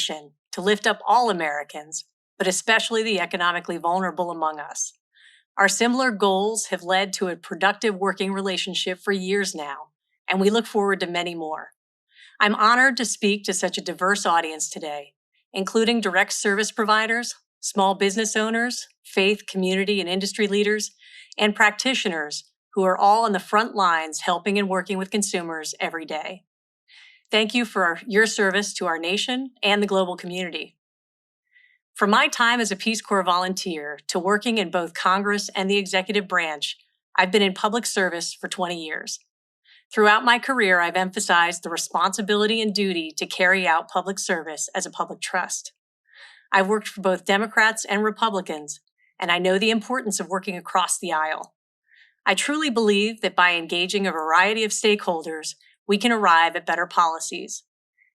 mission to lift up all Americans, but especially the economically vulnerable among us. Our similar goals have led to a productive working relationship for years now, and we look forward to many more. I'm honored to speak to such a diverse audience today, including direct service providers, small business owners, faith, community, and industry leaders, and practitioners who are all on the front lines helping and working with consumers every day. Thank you for your service to our nation and the global community. From my time as a Peace Corps volunteer to working in both Congress and the executive branch, I've been in public service for 20 years. Throughout my career, I've emphasized the responsibility and duty to carry out public service as a public trust. I've worked for both Democrats and Republicans, and I know the importance of working across the aisle. I truly believe that by engaging a variety of stakeholders, we can arrive at better policies.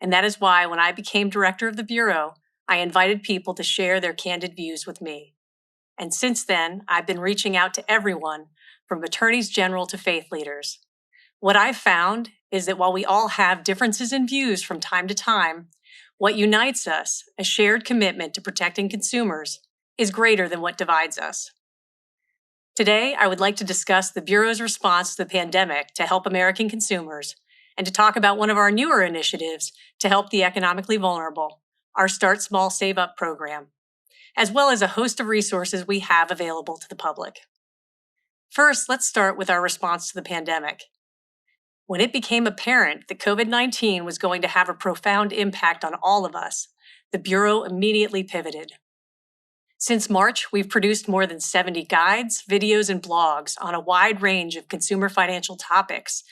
And that is why when I became director of the Bureau, I invited people to share their candid views with me. And since then, I've been reaching out to everyone from attorneys general to faith leaders. What I've found is that while we all have differences in views from time to time, what unites us, a shared commitment to protecting consumers, is greater than what divides us. Today, I would like to discuss the Bureau's response to the pandemic to help American consumers and to talk about one of our newer initiatives to help the economically vulnerable, our Start Small Save Up program, as well as a host of resources we have available to the public. First, let's start with our response to the pandemic. When it became apparent that COVID-19 was going to have a profound impact on all of us, the Bureau immediately pivoted. Since March, we've produced more than 70 guides, videos, and blogs on a wide range of consumer financial topics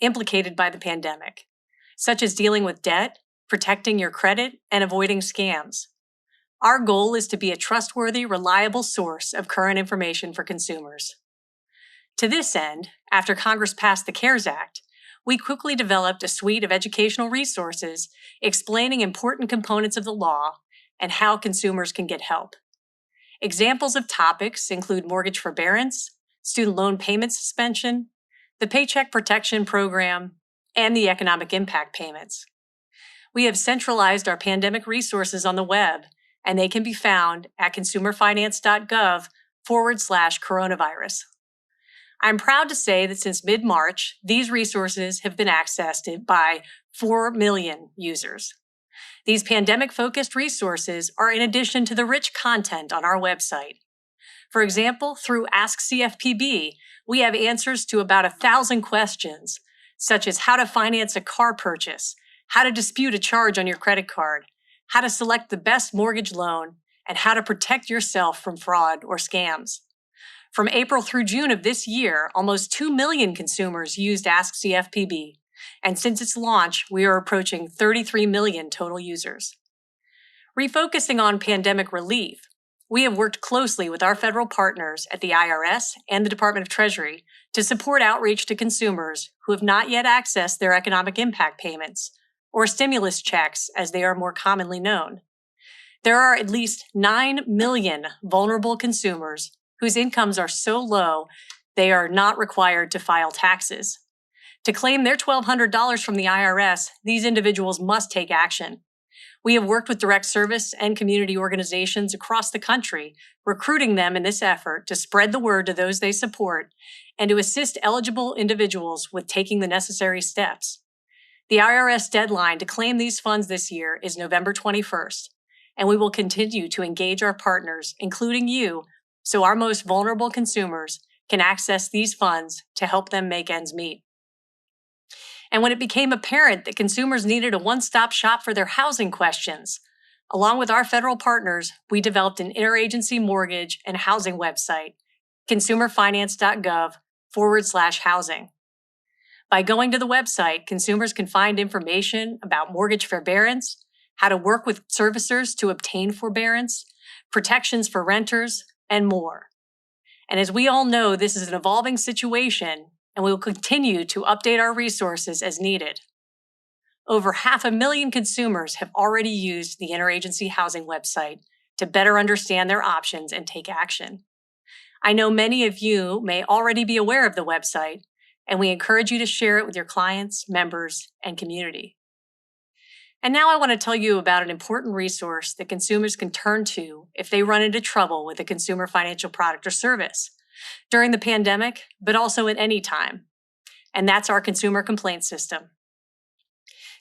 implicated by the pandemic, such as dealing with debt, protecting your credit, and avoiding scams. Our goal is to be a trustworthy, reliable source of current information for consumers. To this end, after Congress passed the CARES Act, we quickly developed a suite of educational resources explaining important components of the law and how consumers can get help. Examples of topics include mortgage forbearance, student loan payment suspension, the Paycheck Protection Program, and the economic impact payments. We have centralized our pandemic resources on the web, and they can be found at consumerfinance.gov/coronavirus. I'm proud to say that since mid-March, these resources have been accessed by 4 million users. These pandemic-focused resources are in addition to the rich content on our website. For example, through Ask CFPB, we have answers to about 1,000 questions, such as how to finance a car purchase, how to dispute a charge on your credit card, how to select the best mortgage loan, and how to protect yourself from fraud or scams. From April through June of this year, almost 2 million consumers used Ask CFPB, and since its launch, we are approaching 33 million total users. Refocusing on pandemic relief, we have worked closely with our federal partners at the IRS and the Department of Treasury to support outreach to consumers who have not yet accessed their economic impact payments, or stimulus checks as they are more commonly known. There are at least 9 million vulnerable consumers whose incomes are so low they are not required to file taxes. To claim their $1,200 from the IRS, these individuals must take action. We have worked with direct service and community organizations across the country, recruiting them in this effort to spread the word to those they support and to assist eligible individuals with taking the necessary steps. The IRS deadline to claim these funds this year is November 21st, and we will continue to engage our partners, including you, so our most vulnerable consumers can access these funds to help them make ends meet. And when it became apparent that consumers needed a one-stop shop for their housing questions, along with our federal partners, we developed an interagency mortgage and housing website, consumerfinance.gov/housing. By going to the website, consumers can find information about mortgage forbearance, how to work with servicers to obtain forbearance, protections for renters, and more. And as we all know, this is an evolving situation, and we will continue to update our resources as needed. Over 500,000 consumers have already used the interagency housing website to better understand their options and take action. I know many of you may already be aware of the website, and we encourage you to share it with your clients, members, and community. And now I want to tell you about an important resource that consumers can turn to if they run into trouble with a consumer financial product or service during the pandemic, but also at any time. And that's our consumer complaint system.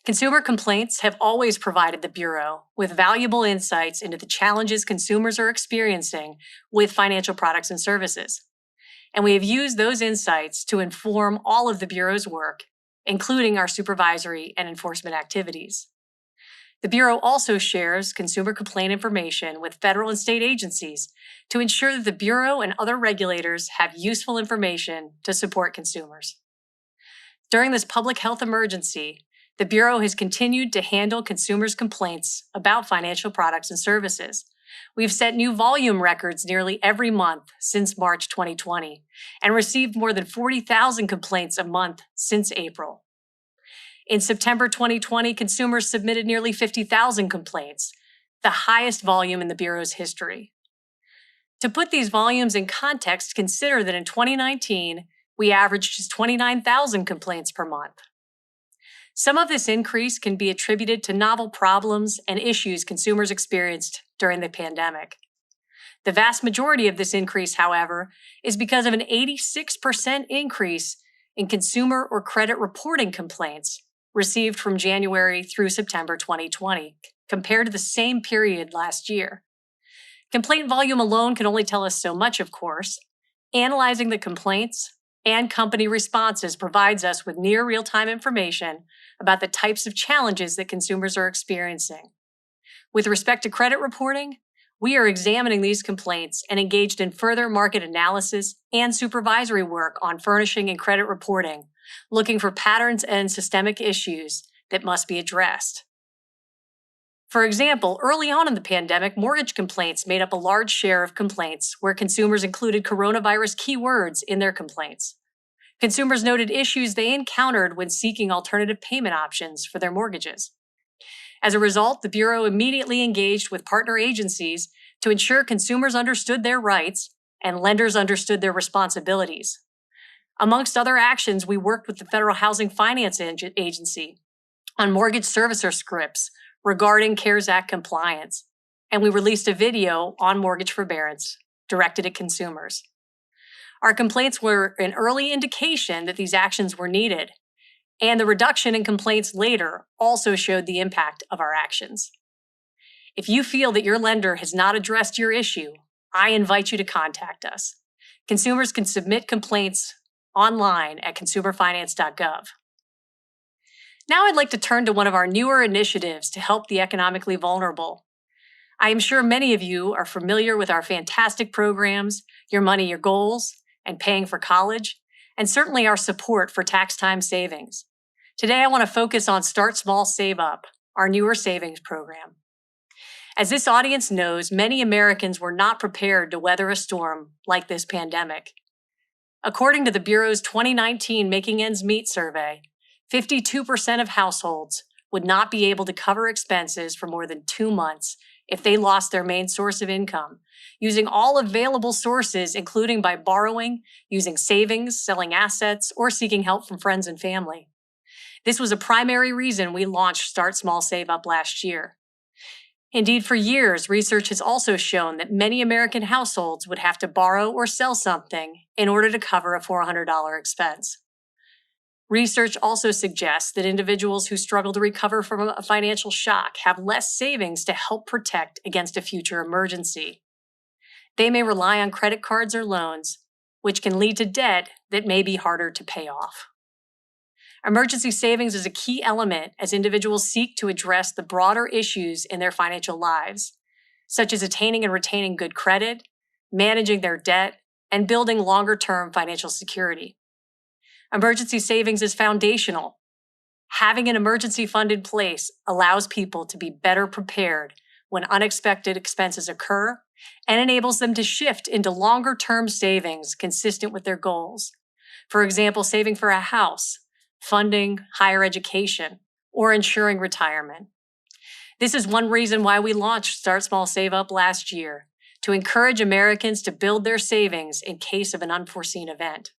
Consumer complaints have always provided the Bureau with valuable insights into the challenges consumers are experiencing with financial products and services. And we have used those insights to inform all of the Bureau's work, including our supervisory and enforcement activities. The Bureau also shares consumer complaint information with federal and state agencies to ensure that the Bureau and other regulators have useful information to support consumers. During this public health emergency, the Bureau has continued to handle consumers' complaints about financial products and services. We've set new volume records nearly every month since March 2020 and received more than 40,000 complaints a month since April. In September 2020, consumers submitted nearly 50,000 complaints, the highest volume in the Bureau's history. To put these volumes in context, consider that in 2019, we averaged just 29,000 complaints per month. Some of this increase can be attributed to novel problems and issues consumers experienced during the pandemic. The vast majority of this increase, however, is because of an 86% increase in consumer or credit reporting complaints received from January through September 2020, compared to the same period last year. Complaint volume alone can only tell us so much, of course. Analyzing the complaints and company responses provides us with near real-time information about the types of challenges that consumers are experiencing. With respect to credit reporting, we are examining these complaints and engaged in further market analysis and supervisory work on furnishing and credit reporting, looking for patterns and systemic issues that must be addressed. For example, early on in the pandemic, mortgage complaints made up a large share of complaints where consumers included coronavirus keywords in their complaints. Consumers noted issues they encountered when seeking alternative payment options for their mortgages. As a result, the Bureau immediately engaged with partner agencies to ensure consumers understood their rights and lenders understood their responsibilities. Amongst other actions, we worked with the Federal Housing Finance Agency on mortgage servicer scripts regarding CARES Act compliance, and we released a video on mortgage forbearance directed at consumers. Our complaints were an early indication that these actions were needed, and the reduction in complaints later also showed the impact of our actions. If you feel that your lender has not addressed your issue, I invite you to contact us. Consumers can submit complaints online at consumerfinance.gov. Now I'd like to turn to one of our newer initiatives to help the economically vulnerable. I am sure many of you are familiar with our fantastic programs, Your Money, Your Goals, and Paying for College, and certainly our support for tax time savings. Today I want to focus on Start Small, Save Up, our newer savings program. As this audience knows, many Americans were not prepared to weather a storm like this pandemic. According to the Bureau's 2019 Making Ends Meet survey, 52% of households would not be able to cover expenses for more than 2 months if they lost their main source of income, using all available sources, including by borrowing, using savings, selling assets, or seeking help from friends and family. This was a primary reason we launched Start Small, Save Up last year. Indeed, for years, research has also shown that many American households would have to borrow or sell something in order to cover a $400 expense. Research also suggests that individuals who struggle to recover from a financial shock have less savings to help protect against a future emergency. They may rely on credit cards or loans, which can lead to debt that may be harder to pay off. Emergency savings is a key element as individuals seek to address the broader issues in their financial lives, such as attaining and retaining good credit, managing their debt, and building longer-term financial security. Emergency savings is foundational. Having an emergency fund in place allows people to be better prepared when unexpected expenses occur and enables them to shift into longer-term savings consistent with their goals. For example, saving for a house, funding higher education, or ensuring retirement. This is one reason why we launched Start Small, Save Up last year, to encourage Americans to build their savings in case of an unforeseen event.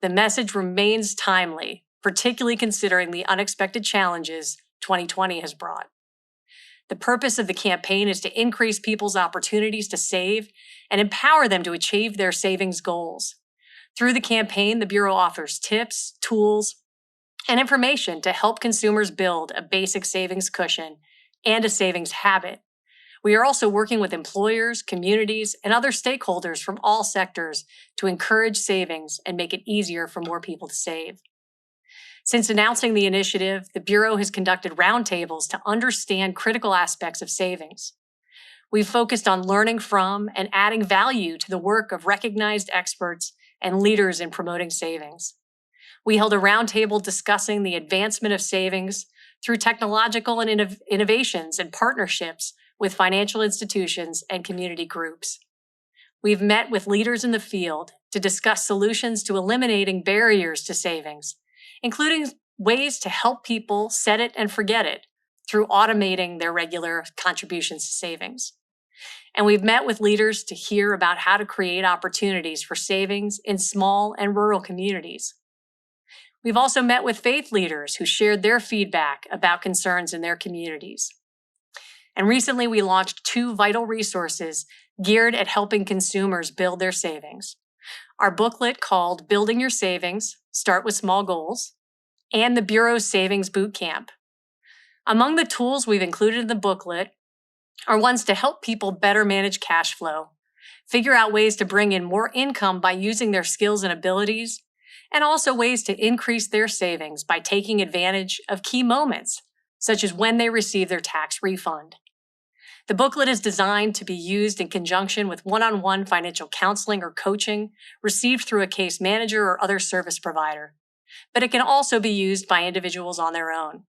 The message remains timely, particularly considering the unexpected challenges 2020 has brought. The purpose of the campaign is to increase people's opportunities to save and empower them to achieve their savings goals. Through the campaign, the Bureau offers tips, tools, and information to help consumers build a basic savings cushion and a savings habit. We are also working with employers, communities, and other stakeholders from all sectors to encourage savings and make it easier for more people to save. Since announcing the initiative, the Bureau has conducted roundtables to understand critical aspects of savings. We've focused on learning from and adding value to the work of recognized experts and leaders in promoting savings. We held a roundtable discussing the advancement of savings through technological and innovations and partnerships with financial institutions and community groups. We've met with leaders in the field to discuss solutions to eliminating barriers to savings, including ways to help people set it and forget it through automating their regular contributions to savings. And we've met with leaders to hear about how to create opportunities for savings in small and rural communities. We've also met with faith leaders who shared their feedback about concerns in their communities. And recently we launched 2 vital resources geared at helping consumers build their savings. Our booklet called Building Your Savings, Start with Small Goals, and the Bureau's Savings Bootcamp. Among the tools we've included in the booklet are ones to help people better manage cash flow, figure out ways to bring in more income by using their skills and abilities, and also ways to increase their savings by taking advantage of key moments, such as when they receive their tax refund. The booklet is designed to be used in conjunction with one-on-one financial counseling or coaching received through a case manager or other service provider, but it can also be used by individuals on their own.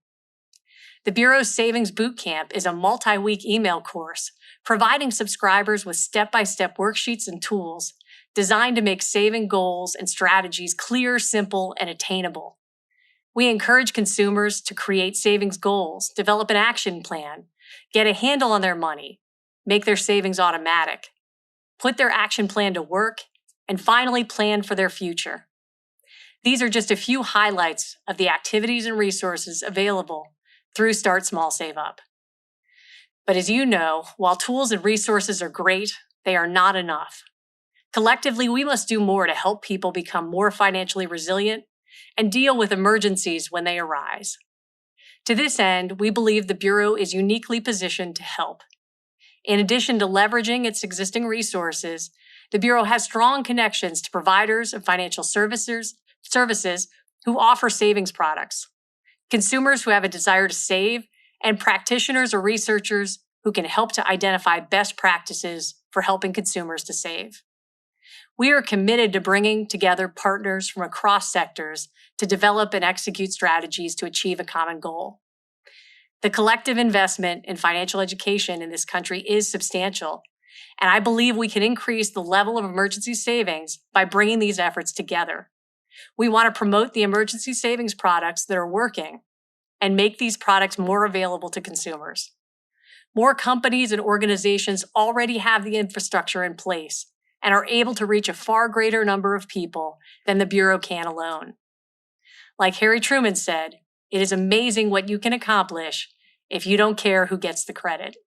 The Bureau's Savings Bootcamp is a multi-week email course providing subscribers with step-by-step worksheets and tools designed to make saving goals and strategies clear, simple, and attainable. We encourage consumers to create savings goals, develop an action plan, get a handle on their money, make their savings automatic, put their action plan to work, and finally plan for their future. These are just a few highlights of the activities and resources available through Start Small Save Up. But as you know, while tools and resources are great, they are not enough. Collectively, we must do more to help people become more financially resilient and deal with emergencies when they arise. To this end, we believe the Bureau is uniquely positioned to help. In addition to leveraging its existing resources, the Bureau has strong connections to providers of financial services who offer savings products, consumers who have a desire to save, and practitioners or researchers who can help to identify best practices for helping consumers to save. We are committed to bringing together partners from across sectors to develop and execute strategies to achieve a common goal. The collective investment in financial education in this country is substantial, and I believe we can increase the level of emergency savings by bringing these efforts together. We want to promote the emergency savings products that are working and make these products more available to consumers. More companies and organizations already have the infrastructure in place and are able to reach a far greater number of people than the Bureau can alone. Like Harry Truman said, it is amazing what you can accomplish if you don't care who gets the credit.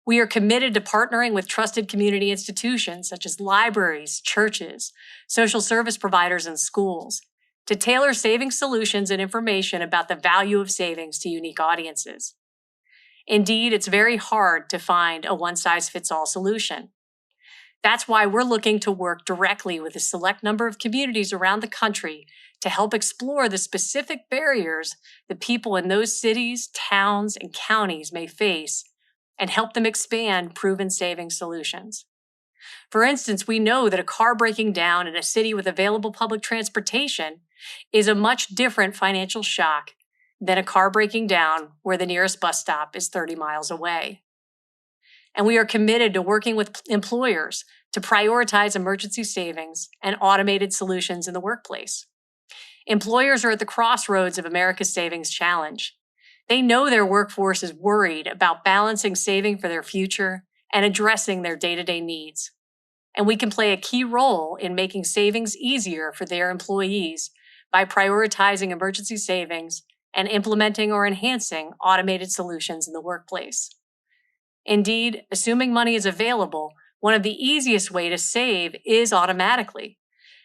We are committed to partnering with trusted community institutions such as libraries, churches, social service providers, and schools to tailor savings solutions and information about the value of savings to unique audiences. Indeed, it's very hard to find a one-size-fits-all solution. That's why we're looking to work directly with a select number of communities around the country to help explore the specific barriers that people in those cities, towns, and counties may face and help them expand proven savings solutions. For instance, we know that a car breaking down in a city with available public transportation is a much different financial shock than a car breaking down where the nearest bus stop is 30 miles away. And we are committed to working with employers to prioritize emergency savings and automated solutions in the workplace. Employers are at the crossroads of America's savings challenge. They know their workforce is worried about balancing saving for their future and addressing their day-to-day needs. And we can play a key role in making savings easier for their employees by prioritizing emergency savings and implementing or enhancing automated solutions in the workplace. Indeed, assuming money is available, one of the easiest ways to save is automatically.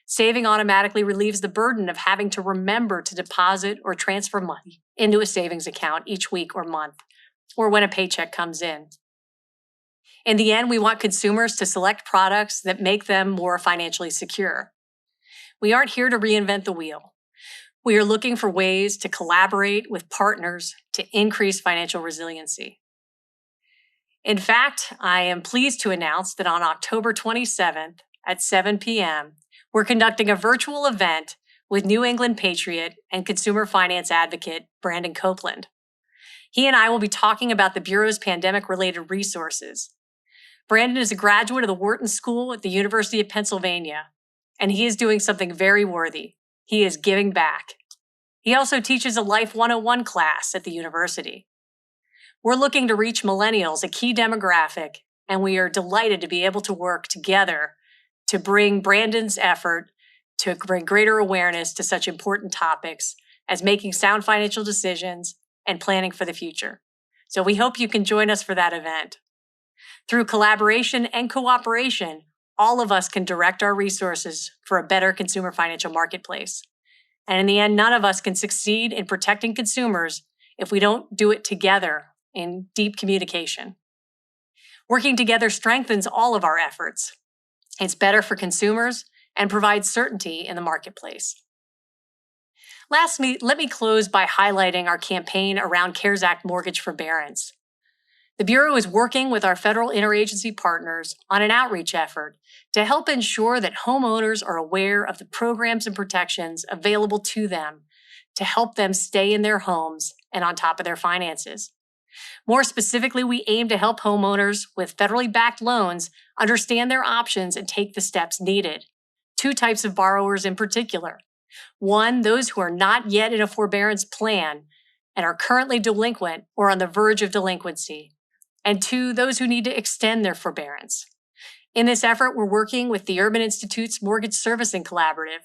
Saving automatically relieves the burden of having to remember to deposit or transfer money into a savings account each week or month, or when a paycheck comes in. In the end, we want consumers to select products that make them more financially secure. We aren't here to reinvent the wheel. We are looking for ways to collaborate with partners to increase financial resiliency. In fact, I am pleased to announce that on October 27th at 7 p.m., we're conducting a virtual event with New England Patriot and consumer finance advocate Brandon Copeland. He and I will be talking about the Bureau's pandemic-related resources. Brandon is a graduate of the Wharton School at the University of Pennsylvania, and he is doing something very worthy. He is giving back. He also teaches a Life 101 class at the university. We're looking to reach millennials, a key demographic, and we are delighted to be able to work together to bring Brandon's effort to bring greater awareness to such important topics as making sound financial decisions and planning for the future. So we hope you can join us for that event. Through collaboration and cooperation, all of us can direct our resources for a better consumer financial marketplace. And in the end, none of us can succeed in protecting consumers if we don't do it together in deep communication. Working together strengthens all of our efforts. It's better for consumers and provides certainty in the marketplace. Lastly, let me close by highlighting our campaign around CARES Act mortgage forbearance. The Bureau is working with our federal interagency partners on an outreach effort to help ensure that homeowners are aware of the programs and protections available to them to help them stay in their homes and on top of their finances. More specifically, we aim to help homeowners with federally backed loans understand their options and take the steps needed. Two types of borrowers in particular. One, those who are not yet in a forbearance plan and are currently delinquent or on the verge of delinquency. And two, those who need to extend their forbearance. In this effort, we're working with the Urban Institute's Mortgage Servicing Collaborative,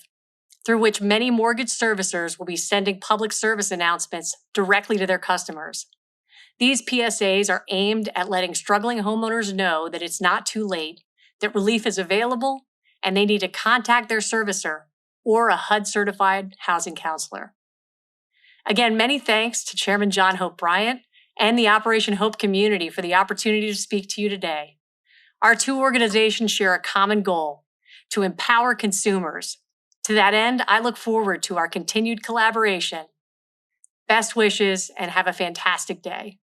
through which many mortgage servicers will be sending public service announcements directly to their customers. These PSAs are aimed at letting struggling homeowners know that it's not too late, that relief is available, and they need to contact their servicer or a HUD-certified housing counselor. Again, many thanks to Chairman John Hope Bryant and the Operation Hope community for the opportunity to speak to you today. Our two organizations share a common goal: to empower consumers. To that end, I look forward to our continued collaboration. Best wishes and have a fantastic day.